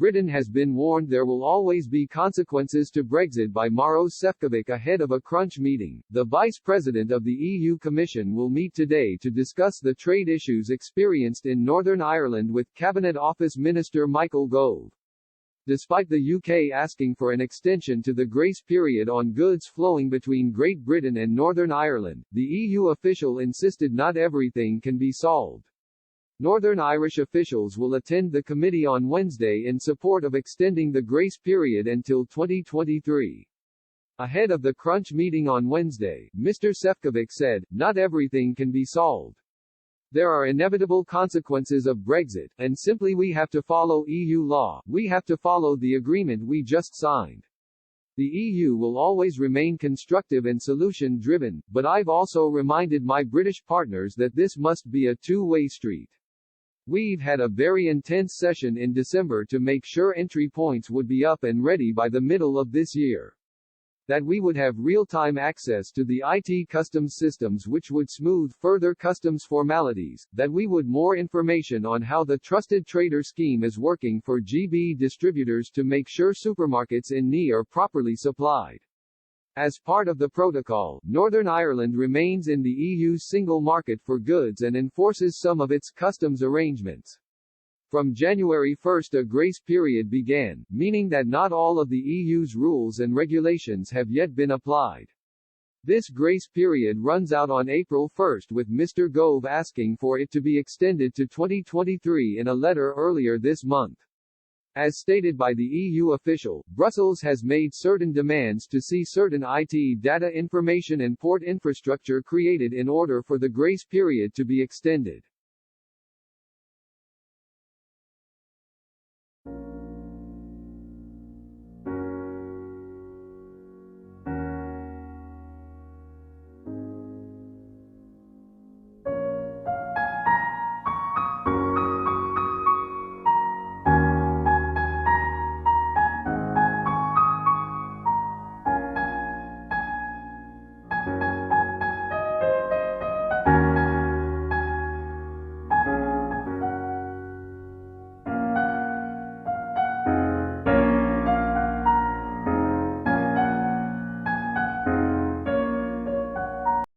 Britain has been warned there will always be consequences to Brexit by Maros Sefcovic ahead of a crunch meeting. The Vice President of the EU Commission will meet today to discuss the trade issues experienced in Northern Ireland with Cabinet Office Minister Michael Gove. Despite the UK asking for an extension to the grace period on goods flowing between Great Britain and Northern Ireland, the EU official insisted not everything can be solved. Northern Irish officials will attend the committee on Wednesday in support of extending the grace period until 2023. Ahead of the crunch meeting on Wednesday, Mr. Sefcovic said, "Not everything can be solved. There are inevitable consequences of Brexit, and simply we have to follow EU law, we have to follow the agreement we just signed. The EU will always remain constructive and solution-driven, but I've also reminded my British partners that this must be a two-way street. We've had a very intense session in December to make sure entry points would be up and ready by the middle of this year. That we would have real-time access to the IT customs systems which would smooth further customs formalities, that we would more information on how the trusted trader scheme is working for GB distributors to make sure supermarkets in NE are properly supplied. As part of the protocol, Northern Ireland remains in the EU's single market for goods and enforces some of its customs arrangements. From January 1 a grace period began, meaning that not all of the EU's rules and regulations have yet been applied. This grace period runs out on April 1 with Mr. Gove asking for it to be extended to 2023 in a letter earlier this month. As stated by the EU official, Brussels has made certain demands to see certain IT data information and port infrastructure created in order for the grace period to be extended.